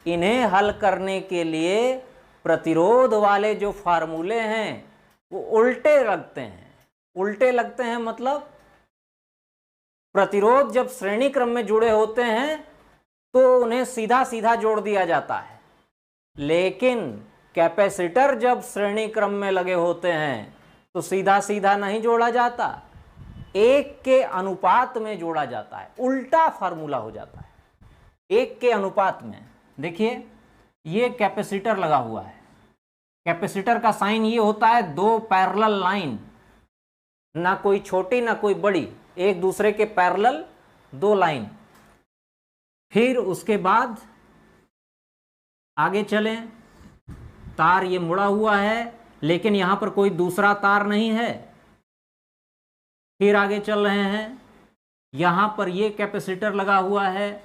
इन्हें हल करने के लिए प्रतिरोध वाले जो फार्मूले हैं वो उल्टे लगते हैं। उल्टे लगते हैं मतलब प्रतिरोध जब श्रेणी क्रम में जुड़े होते हैं तो उन्हें सीधा सीधा जोड़ दिया जाता है, लेकिन कैपेसिटर जब श्रेणी क्रम में लगे होते हैं तो सीधा सीधा नहीं जोड़ा जाता, एक के अनुपात में जोड़ा जाता है। उल्टा फार्मूला हो जाता है, एक के अनुपात में। देखिए ये कैपेसिटर लगा हुआ है, कैपेसिटर का साइन ये होता है दो पैरेलल लाइन, ना कोई छोटी ना कोई बड़ी, एक दूसरे के पैरेलल दो लाइन। फिर उसके बाद आगे चलें, तार ये मुड़ा हुआ है लेकिन यहां पर कोई दूसरा तार नहीं है। फिर आगे चल रहे हैं, यहां पर ये कैपेसिटर लगा हुआ है,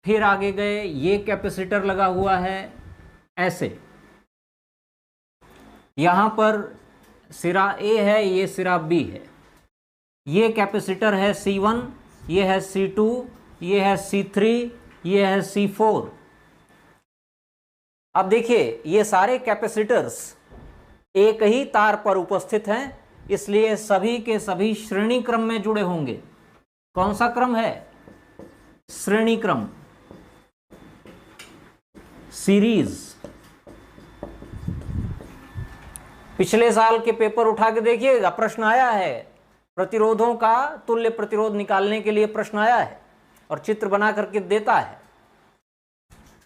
फिर आगे गए ये कैपेसिटर लगा हुआ है, ऐसे। यहां पर सिरा ए है, ये सिरा बी है। ये कैपेसिटर है C1, ये है C2, ये है C3, ये है C4। अब देखिए ये सारे कैपेसिटर्स एक ही तार पर उपस्थित हैं, इसलिए सभी के सभी श्रेणी क्रम में जुड़े होंगे। कौन सा क्रम है? श्रेणी क्रम, सीरीज। पिछले साल के पेपर उठा के देखिएगा, प्रश्न आया है, प्रतिरोधों का तुल्य प्रतिरोध निकालने के लिए प्रश्न आया है और चित्र बना करके देता है।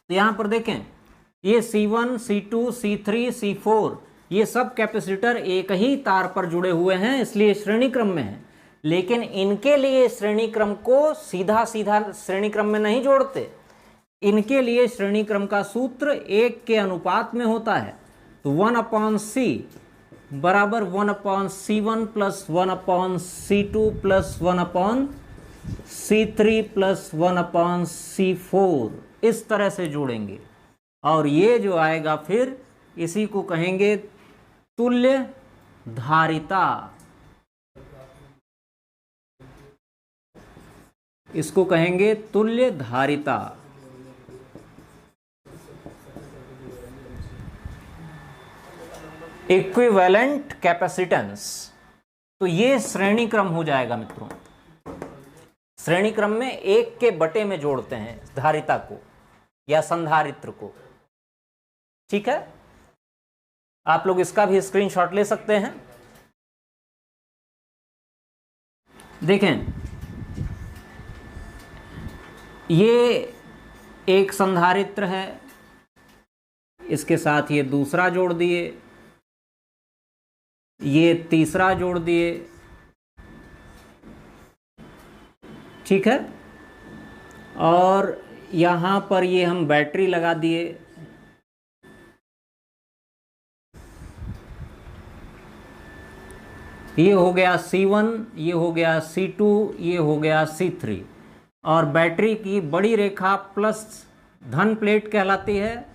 तो यहां पर देखें, ये C1, C2, C3, C4 ये सब कैपेसिटर एक ही तार पर जुड़े हुए हैं, इसलिए श्रेणी क्रम में है। लेकिन इनके लिए श्रेणी क्रम को सीधा सीधा श्रेणी क्रम में नहीं जोड़ते, इनके लिए श्रेणी क्रम का सूत्र एक के अनुपात में होता है। तो 1/C बराबर 1/C1 plus 1/C2 plus 1/C3 plus 1/C4, इस तरह से जोड़ेंगे। और ये जो आएगा फिर इसी को कहेंगे तुल्य धारिता। इसको कहेंगे तुल्य धारिता। Equivalent capacitance. तो ये श्रेणी क्रम हो जाएगा मित्रों। श्रेणी क्रम में एक के बटे में जोड़ते हैं धारिता को या संधारित्र को। ठीक है, आप लोग इसका भी स्क्रीनशॉट ले सकते हैं। देखें, ये एक संधारित्र है, इसके साथ ये दूसरा जोड़ दिए, ये तीसरा जोड़ दिए। ठीक है, और यहां पर ये हम बैटरी लगा दिए। ये हो गया C1, ये हो गया C2, ये हो गया C3। और बैटरी की बड़ी रेखा प्लस धन प्लेट कहलाती है,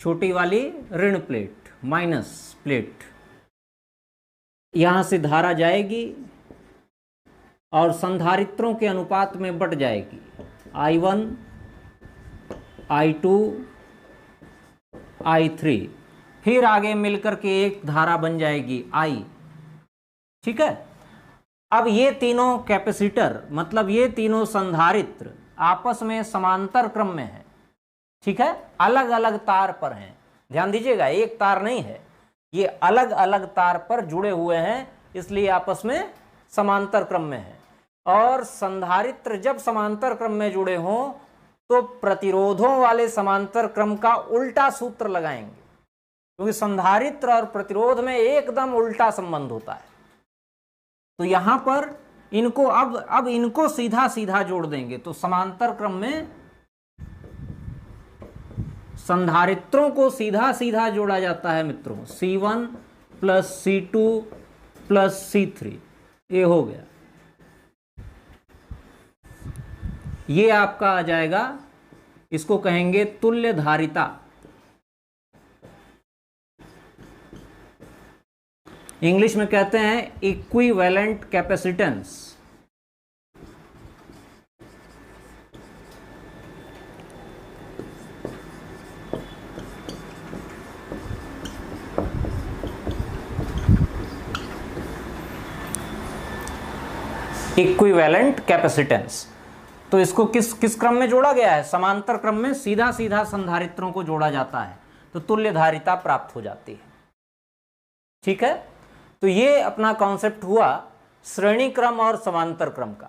छोटी वाली ऋण प्लेट माइनस प्लेट। यहां से धारा जाएगी और संधारित्रों के अनुपात में बट जाएगी, I1, I2, I3। फिर आगे मिलकर के एक धारा बन जाएगी I। ठीक है, अब ये तीनों कैपेसिटर मतलब ये तीनों संधारित्र आपस में समांतर क्रम में है। ठीक है, अलग अलग तार पर हैं। ध्यान दीजिएगा, एक तार नहीं है, ये अलग अलग तार पर जुड़े हुए हैं, इसलिए आपस में समांतर क्रम में है। और संधारित्र जब समांतर क्रम में जुड़े हों तो प्रतिरोधों वाले समांतर क्रम का उल्टा सूत्र लगाएंगे, क्योंकि संधारित्र और प्रतिरोध में एकदम उल्टा संबंध होता है। तो यहां पर इनको अब इनको सीधा सीधा जोड़ देंगे, तो समांतर क्रम में संधारित्रों को सीधा सीधा जोड़ा जाता है मित्रों। C1 plus C2 plus C3, ये हो गया। ये आपका आ जाएगा, इसको कहेंगे तुल्य धारिता। इंग्लिश में कहते हैं इक्विवेलेंट कैपेसिटेंस। Equivalent capacitance. तो इसको किस किस क्रम में जोड़ा गया है? समांतर क्रम में सीधा सीधा संधारित्रों को जोड़ा जाता है तो तुल्यधारिता प्राप्त हो जाती है। ठीक है, तो ये अपना कॉन्सेप्ट हुआ श्रेणी क्रम और समांतर क्रम का।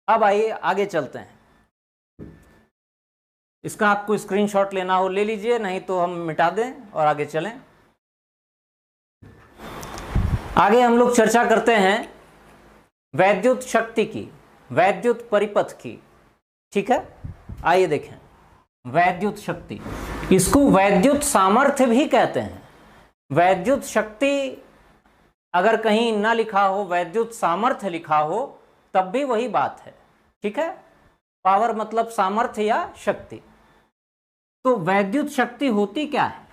अब आइए आगे चलते हैं। इसका आपको स्क्रीनशॉट लेना हो ले लीजिए, नहीं तो हम मिटा दें और आगे चलें। आगे हम लोग चर्चा करते हैं वैद्युत शक्ति की, वैद्युत परिपथ की। ठीक है, आइए देखें वैद्युत शक्ति, इसको वैद्युत सामर्थ्य भी कहते हैं। वैद्युत शक्ति अगर कहीं ना लिखा हो, वैद्युत सामर्थ्य लिखा हो, तब भी वही बात है। ठीक है, पावर मतलब सामर्थ्य या शक्ति। तो वैद्युत शक्ति होती क्या है?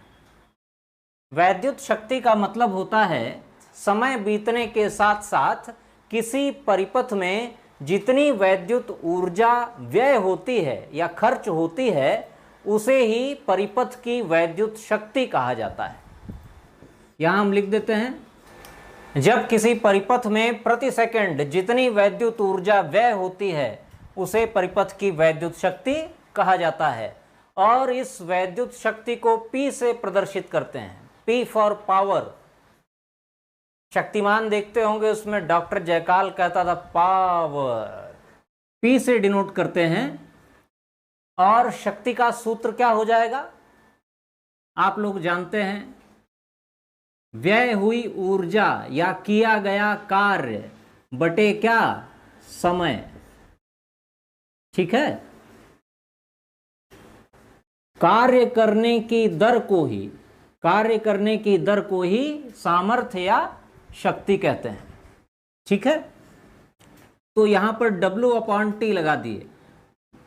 वैद्युत शक्ति का मतलब होता है समय बीतने के साथ साथ किसी परिपथ में जितनी वैद्युत ऊर्जा व्यय होती है या खर्च होती है, उसे ही परिपथ की वैद्युत शक्ति कहा जाता है। यहां हम लिख देते हैं, जब किसी परिपथ में प्रति सेकंड जितनी वैद्युत ऊर्जा व्यय होती है, उसे परिपथ की वैद्युत शक्ति कहा जाता है। और इस वैद्युत शक्ति को P से प्रदर्शित करते हैं। P for power. शक्तिमान देखते होंगे, उसमें डॉक्टर जयकाल कहता था पावर। P से डिनोट करते हैं। और शक्ति का सूत्र क्या हो जाएगा? आप लोग जानते हैं, व्यय हुई ऊर्जा या किया गया कार्य बटे क्या? समय। ठीक है, कार्य करने की दर को ही सामर्थ्य या शक्ति कहते हैं। ठीक है, तो यहां पर W/T लगा दिए।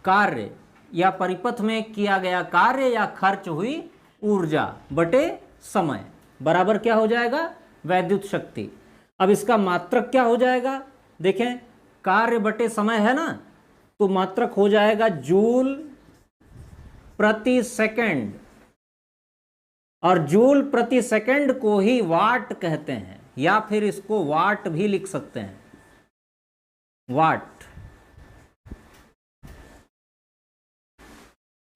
कार्य या परिपथ में किया गया कार्य या खर्च हुई ऊर्जा बटे समय बराबर क्या हो जाएगा? वैद्युत शक्ति। अब इसका मात्रक क्या हो जाएगा? देखें, कार्य बटे समय है ना, तो मात्रक हो जाएगा जूल प्रति सेकंड। और जूल प्रति सेकंड को ही वाट कहते हैं, या फिर इसको वाट भी लिख सकते हैं, वाट।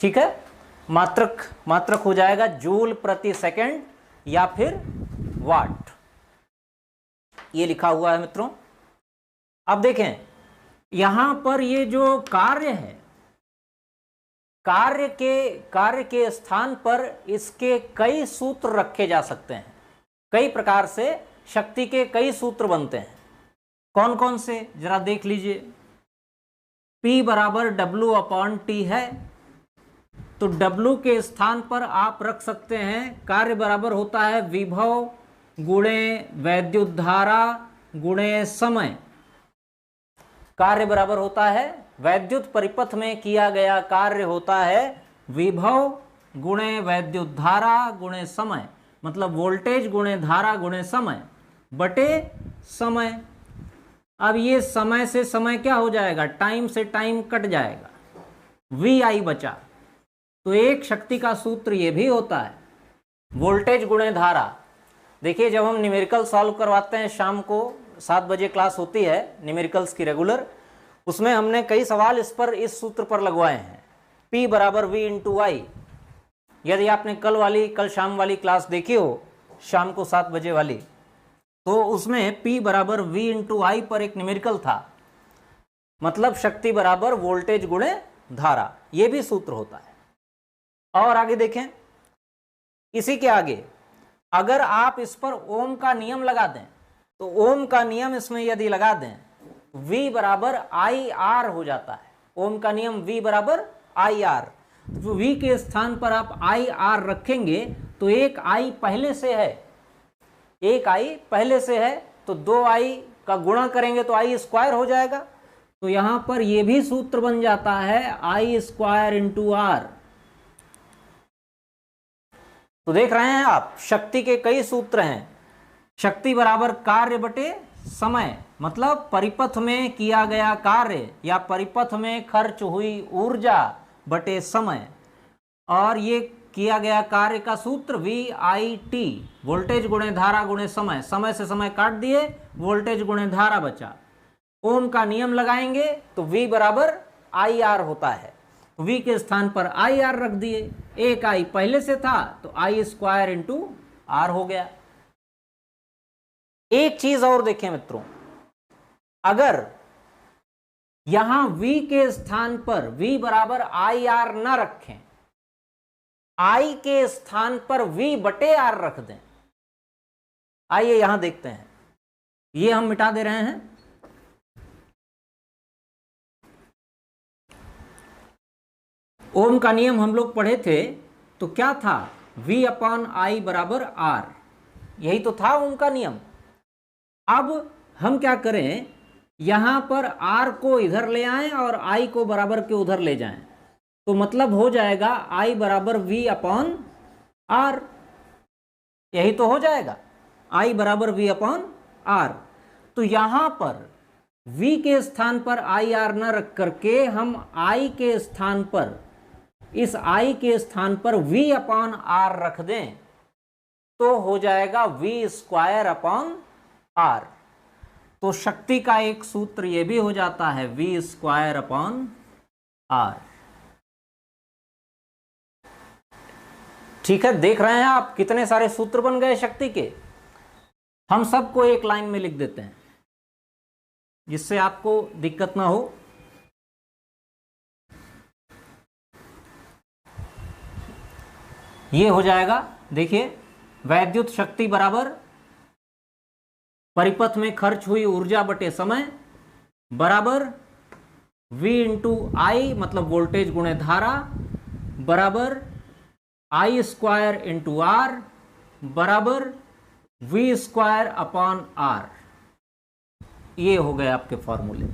ठीक है, मात्रक हो जाएगा जूल प्रति सेकंड या फिर वाट। ये लिखा हुआ है मित्रों। अब देखें, यहां पर ये जो कार्य है, कार्य के स्थान पर इसके कई सूत्र रखे जा सकते हैं। कई प्रकार से शक्ति के कई सूत्र बनते हैं। कौन कौन से जरा देख लीजिए। P बराबर W/T है, तो W के स्थान पर आप रख सकते हैं कार्य बराबर होता है विभव गुणे वैद्युत धारा गुणे समय। कार्य बराबर होता है, वैद्युत परिपथ में किया गया कार्य होता है विभव गुणे वैद्युत धारा गुणे समय, मतलब वोल्टेज गुणे धारा गुणे समय बटे समय। अब ये समय से समय क्या हो जाएगा? टाइम से टाइम कट जाएगा, VI बचा। तो एक शक्ति का सूत्र ये भी होता है वोल्टेज गुणे धारा। देखिए, जब हम न्यूमेरिकल सॉल्व करवाते हैं, शाम को 7 बजे क्लास होती है न्यूमेरिकल्स की रेगुलर, उसमें हमने कई सवाल इस सूत्र पर लगवाए हैं, P बराबर V इंटू आई। यदि आपने कल शाम वाली क्लास देखी हो, शाम को 7 बजे वाली, तो उसमें P बराबर V इंटू आई पर एक न्यूमेरिकल था, मतलब शक्ति बराबर वोल्टेज गुणे धारा। ये भी सूत्र होता है। और आगे देखें, इसी के आगे अगर आप इस पर ओम का नियम लगा दें, तो ओम का नियम इसमें यदि लगा दें, V बराबर IR हो जाता है। ओम का नियम V बराबर IR। तो V के स्थान पर आप IR रखेंगे, तो एक I पहले से है, तो 2I का गुणा करेंगे तो I स्क्वायर हो जाएगा। तो यहां पर यह भी सूत्र बन जाता है I स्क्वायर इंटू R। तो देख रहे हैं आप, शक्ति के कई सूत्र हैं। शक्ति बराबर कार्य बटे समय, मतलब परिपथ में किया गया कार्य या परिपथ में खर्च हुई ऊर्जा बटे समय। और ये किया गया कार्य का सूत्र VIT, वोल्टेज गुणे धारा गुणे समय, समय से समय काट दिए, वोल्टेज गुणे धारा बचा। ओम का नियम लगाएंगे तो V बराबर IR होता है। V के स्थान पर IR रख दिए, एक I पहले से था तो I स्क्वायर इंटू R हो गया। एक चीज और देखें मित्रों, अगर यहां V के स्थान पर V बराबर IR ना रखें, I के स्थान पर V बटे R रख दें, आइए यहां देखते हैं। ये हम मिटा दे रहे हैं। ओम का नियम हम लोग पढ़े थे तो क्या था, V अपॉन I बराबर R, यही तो था ओम का नियम। अब हम क्या करें, यहां पर R को इधर ले आएं और I को बराबर के उधर ले जाएं, तो मतलब हो जाएगा I बराबर V अपॉन R, यही तो हो जाएगा, I बराबर V अपॉन R। तो यहां पर V के स्थान पर IR न रख करके हम I के स्थान पर, इस I के स्थान पर V अपॉन R रख दें तो हो जाएगा V स्क्वायर अपॉन R। तो शक्ति का एक सूत्र यह भी हो जाता है V स्क्वायर अपॉन R। ठीक है, देख रहे हैं आप कितने सारे सूत्र बन गए शक्ति के। हम सबको एक लाइन में लिख देते हैं जिससे आपको दिक्कत ना हो। ये हो जाएगा, देखिए, वैद्युत शक्ति बराबर परिपथ में खर्च हुई ऊर्जा बटे समय बराबर V इंटू I, मतलब वोल्टेज गुणे धारा, बराबर I स्क्वायर इंटू R बराबर V स्क्वायर अपॉन R। ये हो गए आपके फॉर्मूले।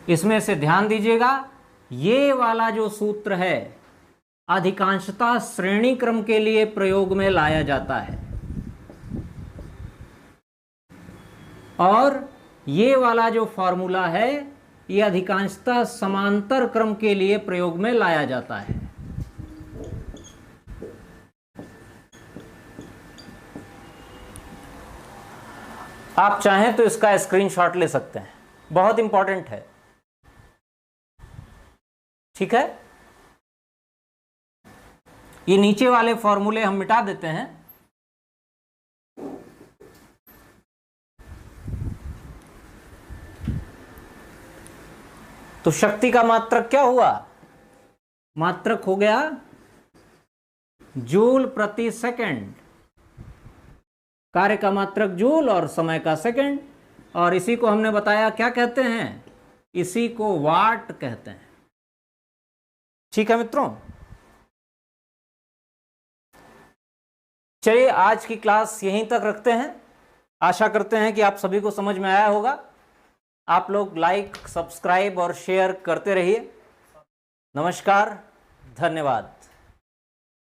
इसमें से ध्यान दीजिएगा, ये वाला जो सूत्र है अधिकांशतः श्रेणी क्रम के लिए प्रयोग में लाया जाता है, और ये वाला जो फॉर्मूला है ये अधिकांशतः समांतर क्रम के लिए प्रयोग में लाया जाता है। आप चाहें तो इसका स्क्रीनशॉट ले सकते हैं, बहुत इंपॉर्टेंट है। ठीक है, ये नीचे वाले फॉर्मूले हम मिटा देते हैं। तो शक्ति का मात्रक क्या हुआ, मात्रक हो गया जूल प्रति सेकंड, कार्य का मात्रक जूल और समय का सेकंड, और इसी को हमने बताया क्या कहते हैं, इसी को वाट कहते हैं। ठीक है मित्रों, चलिए आज की क्लास यहीं तक रखते हैं। आशा करते हैं कि आप सभी को समझ में आया होगा। आप लोग लाइक, सब्सक्राइब और शेयर करते रहिए। नमस्कार, धन्यवाद।